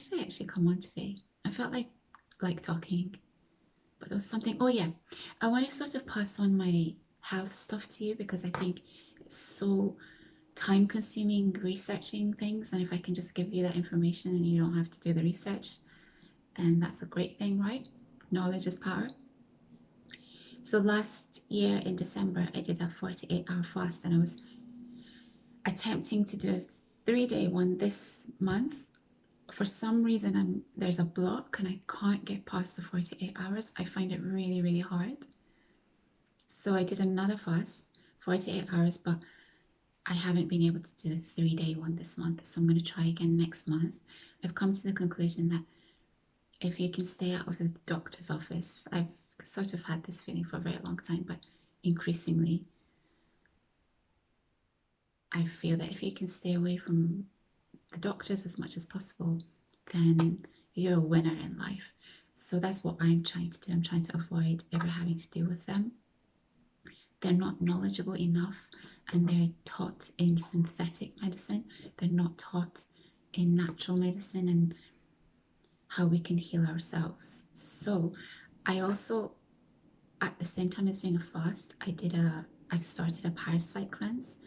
did I actually come on today? I felt like talking, but there was something. Oh yeah, I want to sort of pass on my health stuff to you because I think it's so time consuming researching things, and if I can just give you that information and you don't have to do the research, then that's a great thing, right? Knowledge is power. So last year in December, I did a 48-hour fast, and I was attempting to do a 3-day one this month. For some reason, there's a block and I can't get past the 48 hours. I find it really, really hard. So I did another fast, 48 hours, but I haven't been able to do the 3-day one this month. So I'm going to try again next month. I've come to the conclusion that if you can stay out of the doctor's office, I've sort of had this feeling for a very long time, but increasingly, I feel that if you can stay away from the doctors as much as possible, then you're a winner in life. So that's what I'm trying to do. I'm trying to avoid ever having to deal with them. They're not knowledgeable enough, and they're taught in synthetic medicine. They're not taught in natural medicine and how we can heal ourselves. So I also, at the same time as doing a fast, I've started a parasite cleanse,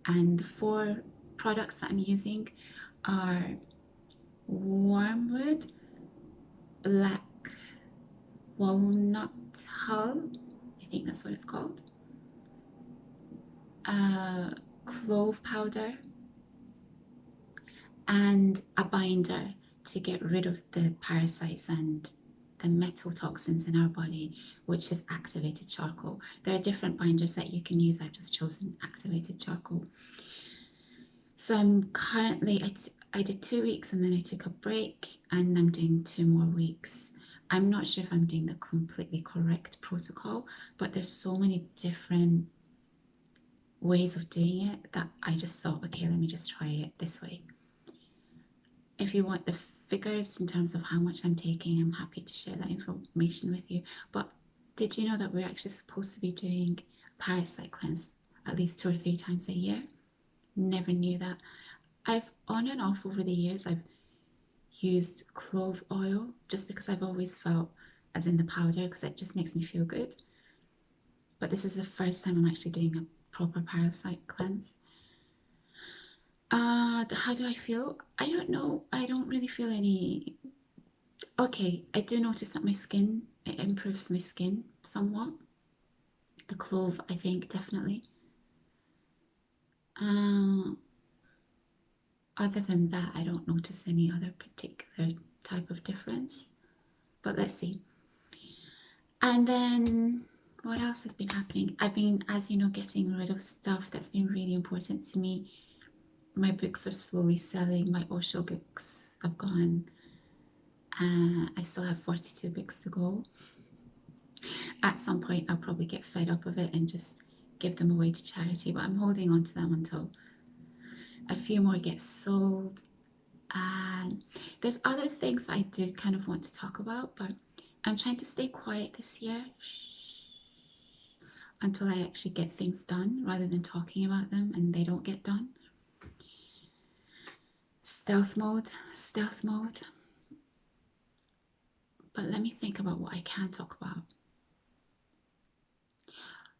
and the 4 products that I'm using are wormwood, black walnut hull, I think that's what it's called, clove powder, and a binder to get rid of the parasites and the metal toxins in our body, which is activated charcoal. There are different binders that you can use. I've just chosen activated charcoal. So I'm currently, I did 2 weeks and then I took a break, and I'm doing 2 more weeks. I'm not sure if I'm doing the completely correct protocol, but there's so many different ways of doing it that I just thought, okay, let me just try it this way. If you want the figures in terms of how much I'm taking, I'm happy to share that information with you. But did you know that we're actually supposed to be doing a parasite cleanse at least 2 or 3 times a year? Never knew that. I've on and off over the years, I've used clove oil just because I've always felt, as in the powder, because it just makes me feel good. But this is the first time I'm actually doing a proper parasite cleanse. How do I feel? I don't know. I don't really feel any. Okay, I do notice that my skin, it improves my skin somewhat. The clove, I think, definitely. Other than that, I don't notice any other particular type of difference. But let's see. And then what else has been happening? I've been, as you know, getting rid of stuff that's been really important to me. My books are slowly selling. My Osho books have gone. I still have 42 books to go. At some point, I'll probably get fed up of it and just give them away to charity, but I'm holding on to them until a few more get sold. And there's other things I do kind of want to talk about, but I'm trying to stay quiet this year until I actually get things done rather than talking about them and they don't get done. Stealth mode, stealth mode. But let me think about what I can talk about.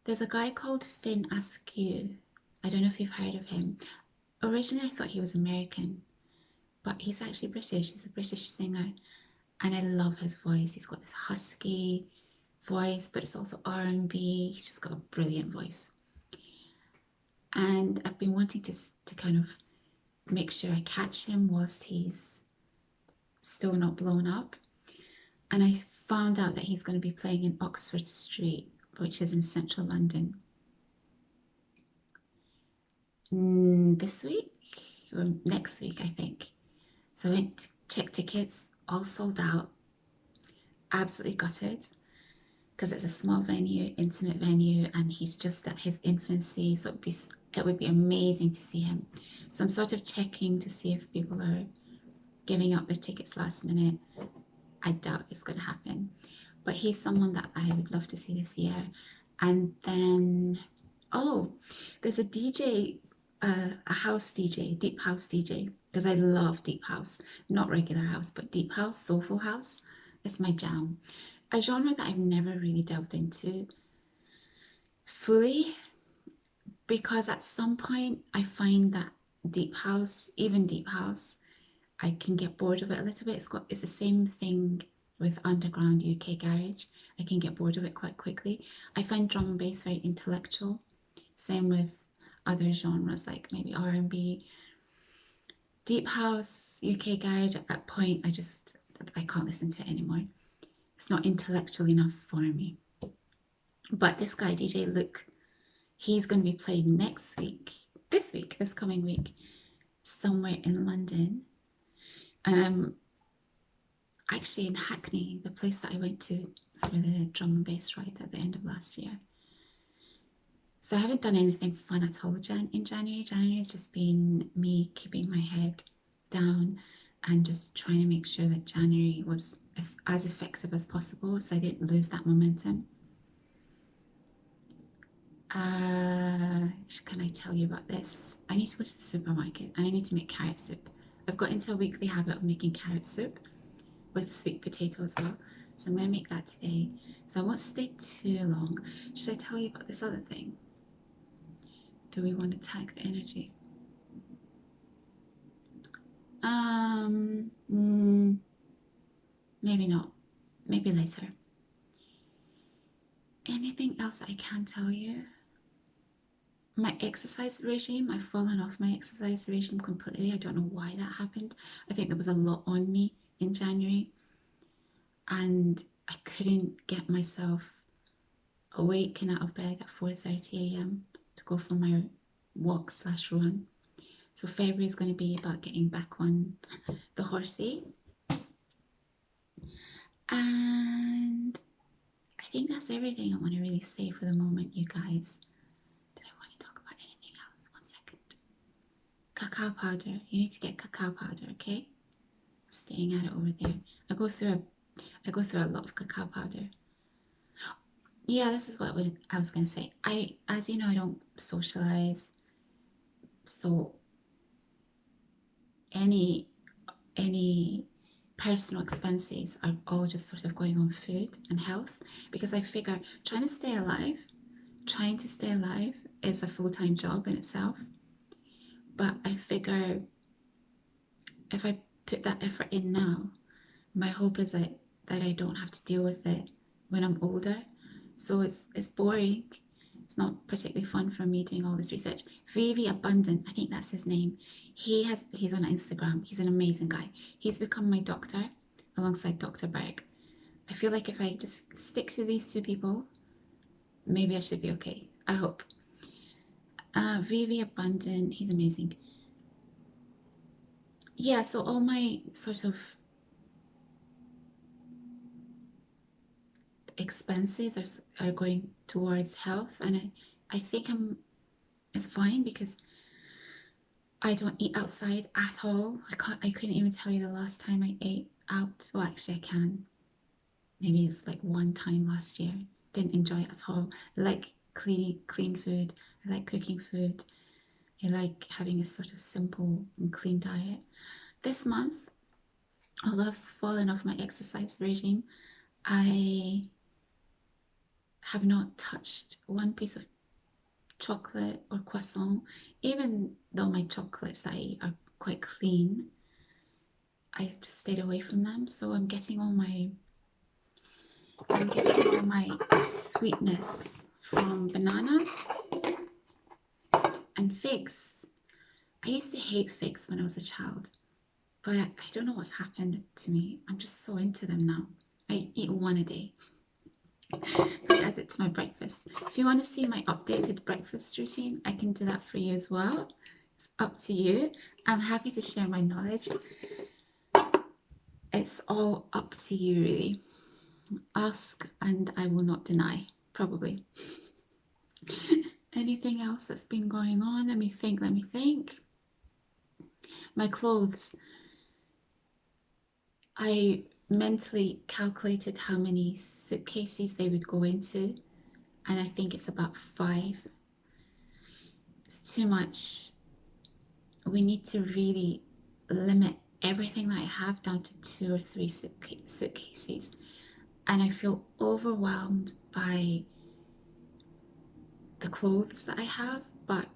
There's a guy called Finn Askew. I don't know if you've heard of him. Originally, I thought he was American, but he's actually British. He's a British singer, and I love his voice. He's got this husky voice, but it's also R&B. He's just got a brilliant voice. And I've been wanting to kind of make sure I catch him whilst he's still not blown up. And I found out that he's going to be playing in Oxford Street, which is in central London, this week or next week, I think. So I went to check tickets, all sold out, absolutely gutted, because it's a small venue, intimate venue, and he's just at his infancy, so it would be amazing to see him. So I'm sort of checking to see if people are giving up their tickets last minute. I doubt it's going to happen, but he's someone that I would love to see this year. And then, oh, there's a DJ a house DJ, deep house DJ, because I love deep house, not regular house, but deep house, soulful house. It's my jam. A genre that I've never really delved into fully, because at some point I find that deep house, even deep house, I can get bored of it a little bit. It's the same thing with underground UK garage. I can get bored of it quite quickly. I find drum and bass very intellectual. Same with other genres like maybe R&B. Deep house, UK garage, at that point I can't listen to it anymore. It's not intellectual enough for me. But this guy, DJ Luke, he's going to be playing this coming week, somewhere in London. And I'm actually in Hackney, the place that I went to for the drum and bass ride at the end of last year. So I haven't done anything fun at all in January. January has just been me keeping my head down and just trying to make sure that January was as effective as possible so I didn't lose that momentum. Can I tell you about this? I need to go to the supermarket and I need to make carrot soup. I've got into a weekly habit of making carrot soup with sweet potato as well. So I'm going to make that today. So I won't stay too long. Should I tell you about this other thing? Do we want to tag the energy? Maybe not. Maybe later. Anything else I can tell you? My exercise regime, I've fallen off my exercise regime completely. I don't know why that happened. I think there was a lot on me in January and I couldn't get myself awake and out of bed at 4:30 a.m. to go for my walk/run. So February is going to be about getting back on the horsey. And I think that's everything I want to really say for the moment, you guys. Did I want to talk about anything else? 1 second. Cacao powder. You need to get cacao powder, okay? I'm staring at it over there. I go through a lot of cacao powder. Yeah, this is what I was going to say. As you know, I don't socialize. So any personal expenses are all just sort of going on food and health, because I figure trying to stay alive is a full-time job in itself. But I figure if I put that effort in now, my hope is that I don't have to deal with it when I'm older. So it's boring. It's not particularly fun for me doing all this research. Vivi Abundant, I think that's his name. He's on Instagram. He's an amazing guy. He's become my doctor alongside Dr. Berg. I feel like if I just stick to these two people, maybe I should be okay. I hope. Vivi Abundant, he's amazing. Yeah, so all my sort of expenses are going towards health, and I think it's fine because I don't eat outside at all. I couldn't even tell you the last time I ate out. Well, actually I can. Maybe it's like one time last year. Didn't enjoy it at all. I like clean food. I like cooking food. I like having a sort of simple and clean diet. This month, although I've fallen off my exercise regime, I have not touched one piece of chocolate or croissant. Even though my chocolates that I eat are quite clean, I just stayed away from them. So I'm getting all my sweetness from bananas and figs. I used to hate figs when I was a child, but I don't know what's happened to me. I'm just so into them now. I eat one a day. I add it to my breakfast. If you want to see my updated breakfast routine, I can do that for you as well. It's up to you. I'm happy to share my knowledge. It's all up to you, really. Ask and I will not deny, probably. Anything else that's been going on? Let me think. My clothes. I mentally calculated how many suitcases they would go into, and I think it's about 5. It's too much we need to really limit everything that I have down to 2 or 3 suitcases. And I feel overwhelmed by the clothes that I have, but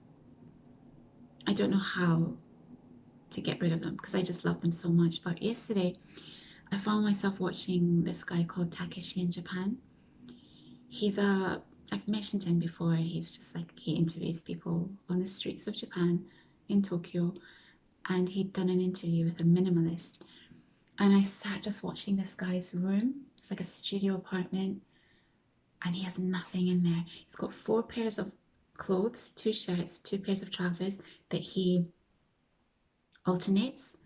I don't know how to get rid of them because I just love them so much. But yesterday, I found myself watching this guy called Takeshi in Japan. I've mentioned him before. He's just like, he interviews people on the streets of Japan in Tokyo. And he'd done an interview with a minimalist. And I sat just watching this guy's room. It's like a studio apartment. And he has nothing in there. He's got 4 pairs of clothes, 2 shirts, 2 pairs of trousers that he alternates.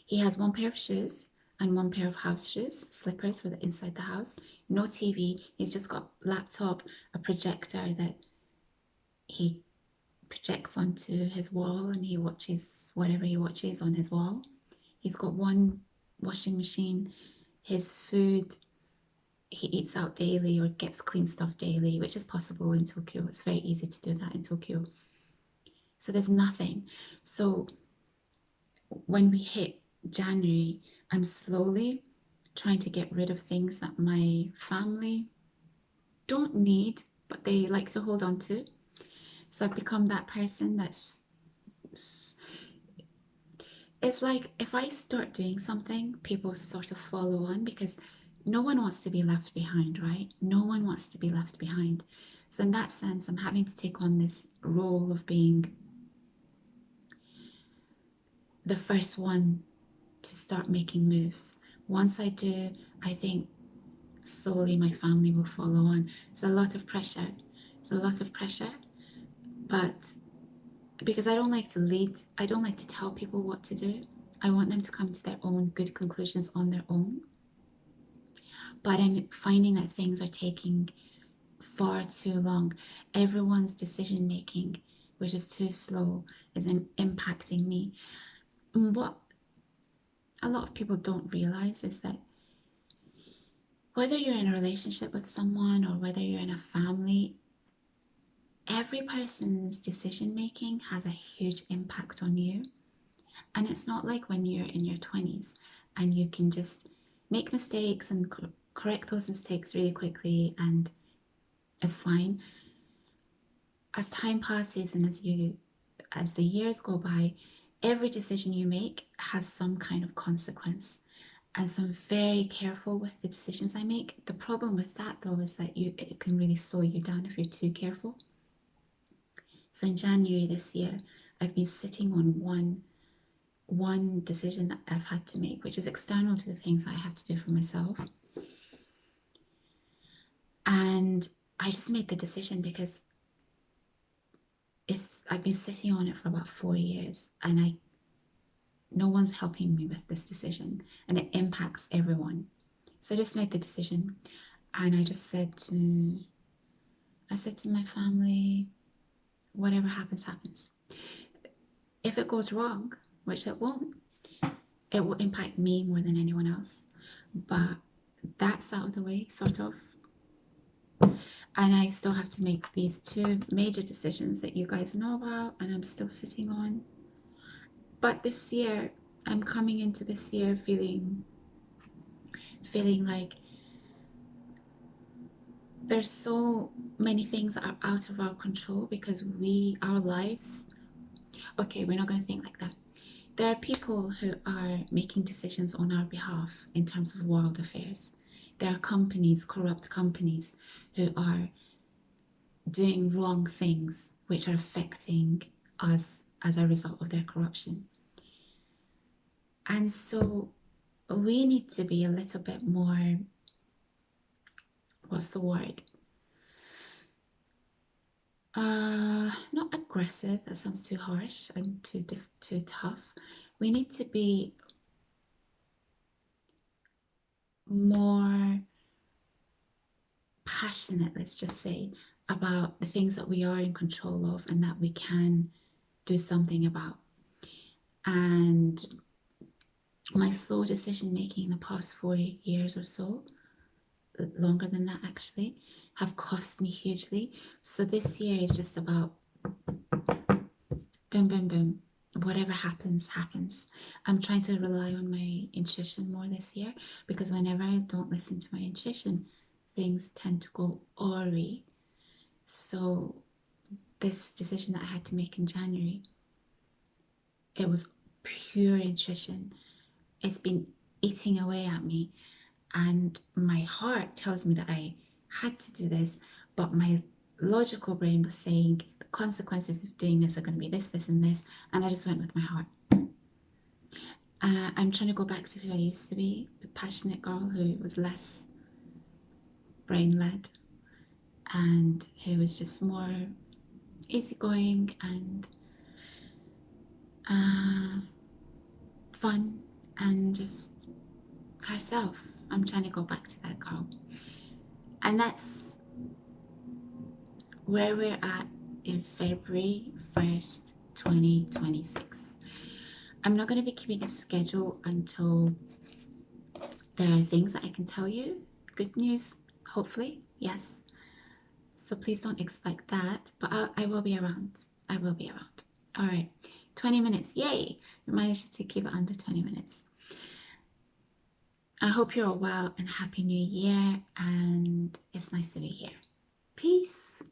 He has 1 pair of shoes and 1 pair of house shoes, slippers for the inside the house. No TV. He's just got a laptop, a projector that he projects onto his wall, and he watches whatever he watches on his wall. He's got 1 washing machine. His food, he eats out daily or gets clean stuff daily, which is possible in Tokyo. It's very easy to do that in Tokyo. So there's nothing. So when we hit January, I'm slowly trying to get rid of things that my family don't need, but they like to hold on to. So I've become that person that's, it's like if I start doing something, people sort of follow on because no one wants to be left behind, right? No one wants to be left behind. So in that sense, I'm having to take on this role of being the first one to start making moves. Once I do, I think slowly my family will follow on. It's a lot of pressure. It's a lot of pressure, but because I don't like to lead, I don't like to tell people what to do. I want them to come to their own good conclusions on their own. But I'm finding that things are taking far too long. Everyone's decision making, which is too slow, is impacting me. And what a lot of people don't realize is that whether you're in a relationship with someone or whether you're in a family, every person's decision making has a huge impact on you. And it's not like when you're in your 20s and you can just make mistakes and correct those mistakes really quickly and it's fine. As time passes and as the years go by, every decision you make has some kind of consequence. And so I'm very careful with the decisions I make. The problem with that though is that it can really slow you down if you're too careful. So in January this year, I've been sitting on one decision that I've had to make, which is external to the things I have to do for myself. And I just made the decision because I've been sitting on it for about 4 years and no one's helping me with this decision and it impacts everyone. So I just made the decision and I said to my family, whatever happens, happens. If it goes wrong, which it won't, it will impact me more than anyone else. But that's out of the way, sort of. And I still have to make these 2 major decisions that you guys know about and I'm still sitting on. But this year, I'm coming into this year feeling like there's so many things that are out of our control because our lives, okay, we're not going to think like that. There are people who are making decisions on our behalf in terms of world affairs. There are companies, corrupt companies, who are doing wrong things which are affecting us as a result of their corruption. And so we need to be a little bit more, what's the word? Not aggressive, that sounds too harsh and too tough. We need to be more passionate, let's just say, about the things that we are in control of and that we can do something about. And my slow decision making in the past 4 years or so, longer than that actually, have cost me hugely. So this year is just about boom, boom, boom. whatever happens, happens. I'm trying to rely on my intuition more this year, because whenever I don't listen to my intuition, things tend to go awry. So this decision that I had to make in January, it was pure intuition. It's been eating away at me, and my heart tells me that I had to do this, but my logical brain was saying the consequences of doing this are going to be this, this, and this, and I just went with my heart. I'm trying to go back to who I used to be, the passionate girl who was less brain led and who was just more easygoing and fun and just herself. I'm trying to go back to that girl. And that's where we're at in February 1st, 2026. I'm not going to be keeping a schedule until there are things that I can tell you. Good news, hopefully, yes. So please don't expect that, but I will be around. I will be around. All right, 20 minutes, yay! We managed to keep it under 20 minutes. I hope you're all well and Happy New Year, and it's nice to be here. Peace.